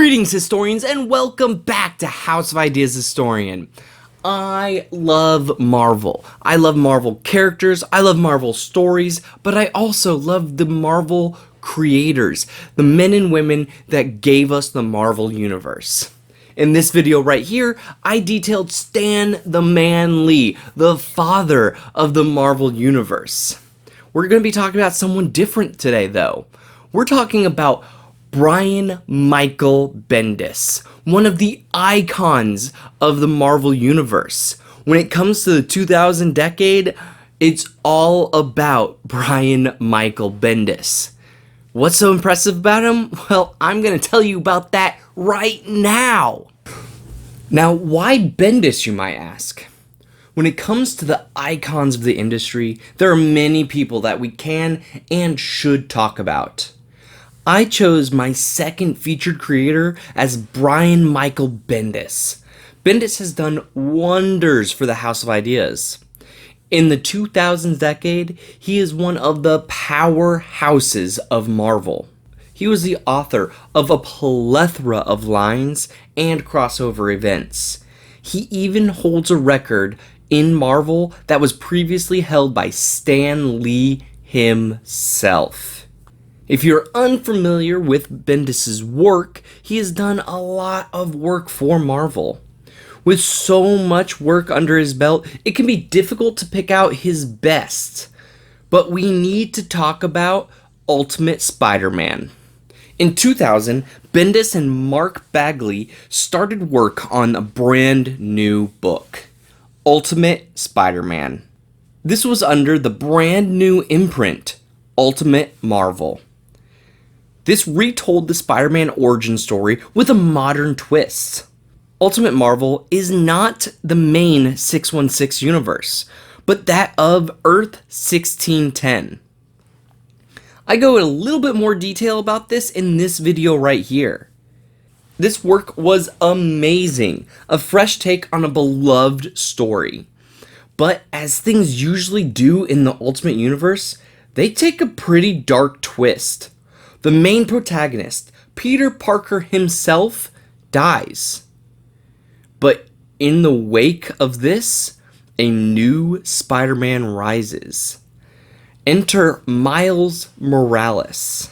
Greetings, historians, and welcome back to House of Ideas Historian. I love Marvel. I love Marvel characters, I love Marvel stories, but I also love the Marvel creators, the men and women that gave us the Marvel Universe. In this video right here, I detailed Stan the Man Lee, the father of the Marvel Universe. We're going to be talking about someone different today, though. We're talking about Brian Michael Bendis, one of the icons of the Marvel Universe. When it comes to the 2000 decade, it's all about Brian Michael Bendis. What's so impressive about him? Well, I'm going to tell you about that right now. Now, why Bendis, you might ask? When it comes to the icons of the industry, there are many people that we can and should talk about. I chose my second featured creator as Brian Michael Bendis. Bendis has done wonders for the House of Ideas. In the 2000s decade, he is one of the powerhouses of Marvel. He was the author of a plethora of lines and crossover events. He even holds a record in Marvel that was previously held by Stan Lee himself. If you're unfamiliar with Bendis' work, he has done a lot of work for Marvel. With so much work under his belt, it can be difficult to pick out his best. But we need to talk about Ultimate Spider-Man. In 2000, Bendis and Mark Bagley started work on a brand new book, Ultimate Spider-Man. This was under the brand new imprint, Ultimate Marvel. This retold the Spider-Man origin story with a modern twist. Ultimate Marvel is not the main 616 universe, but that of Earth 1610. I go in a little bit more detail about this in this video right here. This work was amazing, a fresh take on a beloved story. But as things usually do in the Ultimate Universe, they take a pretty dark twist. The main protagonist, Peter Parker himself, dies. But in the wake of this, a new Spider-Man rises. Enter Miles Morales.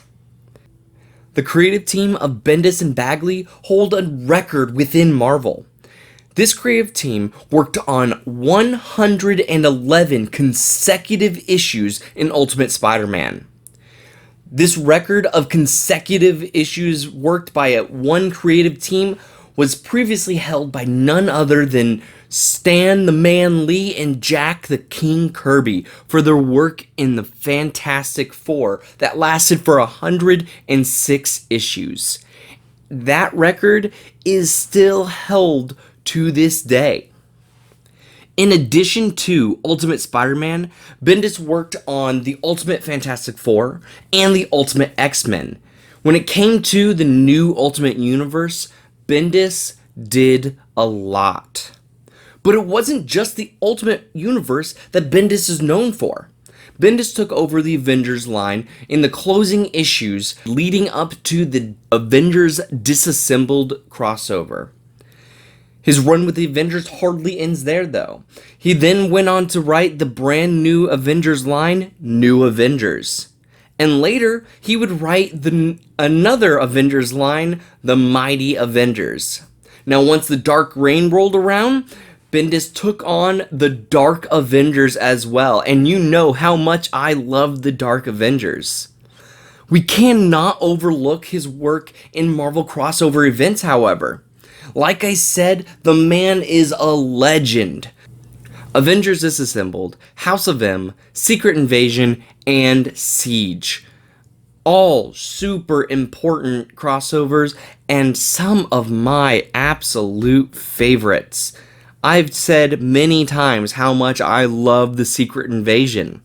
The creative team of Bendis and Bagley hold a record within Marvel. This creative team worked on 111 consecutive issues in Ultimate Spider-Man. This record of consecutive issues worked by one creative team was previously held by none other than Stan the Man Lee and Jack the King Kirby for their work in the Fantastic Four that lasted for 106 issues. That record is still held to this day. In addition to Ultimate Spider-Man, Bendis worked on the Ultimate Fantastic Four and the Ultimate X-Men. When it came to the new Ultimate Universe, Bendis did a lot. But it wasn't just the Ultimate Universe that Bendis is known for. Bendis took over the Avengers line in the closing issues leading up to the Avengers Disassembled crossover. His run with the Avengers hardly ends there, though. He then went on to write the brand new Avengers line, New Avengers. And later, he would write another Avengers line, The Mighty Avengers. Now, once the Dark Reign rolled around, Bendis took on the Dark Avengers as well. And you know how much I love the Dark Avengers. We cannot overlook his work in Marvel crossover events, however. Like I said, the man is a legend. Avengers Disassembled, House of M, Secret Invasion, and Siege. All super important crossovers and some of my absolute favorites. I've said many times how much I love the Secret Invasion.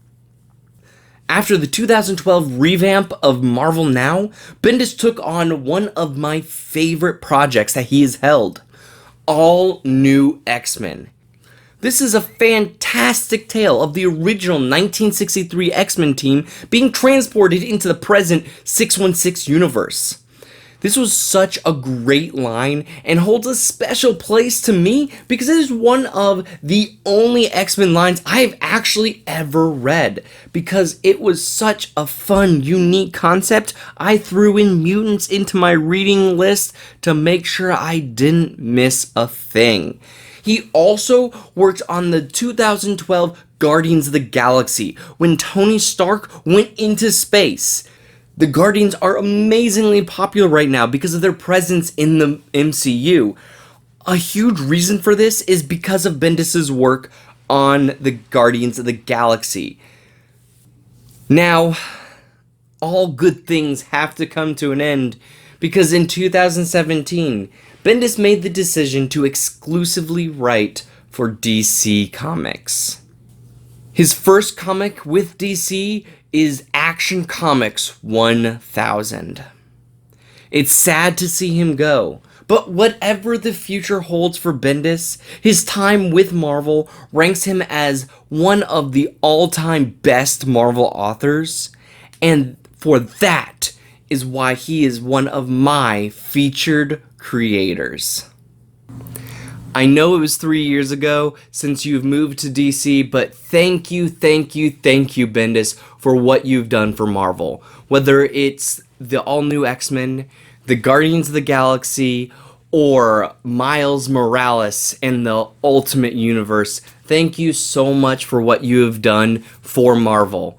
After the 2012 revamp of Marvel Now, Bendis took on one of my favorite projects that he has held, All New X-Men. This is a fantastic tale of the original 1963 X-Men team being transported into the present 616 universe. This was such a great line and holds a special place to me because it is one of the only X-Men lines I've actually ever read. Because it was such a fun, unique concept, I threw in mutants into my reading list to make sure I didn't miss a thing. He also worked on the 2012 Guardians of the Galaxy when Tony Stark went into space. The Guardians are amazingly popular right now because of their presence in the MCU. A huge reason for this is because of Bendis' work on the Guardians of the Galaxy. Now, all good things have to come to an end because in 2017, Bendis made the decision to exclusively write for DC Comics. His first comic with DC is Action Comics 1000. It's sad to see him go, but whatever the future holds for Bendis, his time with Marvel ranks him as one of the all-time best Marvel authors, and for that is why he is one of my featured creators. I know it was 3 years ago since you've moved to DC, but thank you, Bendis, for what you've done for Marvel. Whether it's the all-new X-Men, the Guardians of the Galaxy, or Miles Morales and the Ultimate Universe, thank you so much for what you have done for Marvel.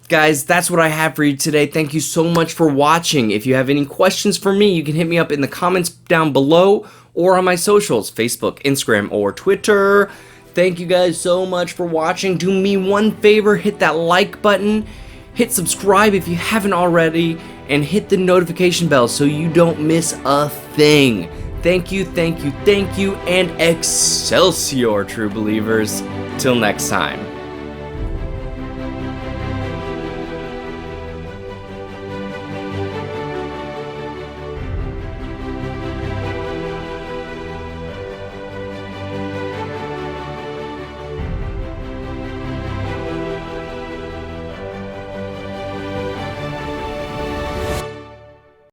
Guys, that's what I have for you today. Thank you so much for watching. If you have any questions for me, you can hit me up in the comments down below or on my socials, Facebook, Instagram, or Twitter. Thank you guys so much for watching. Do me one favor, hit that like button, hit subscribe if you haven't already, and hit the notification bell so you don't miss a thing. Thank you, and Excelsior, true believers. Till next time.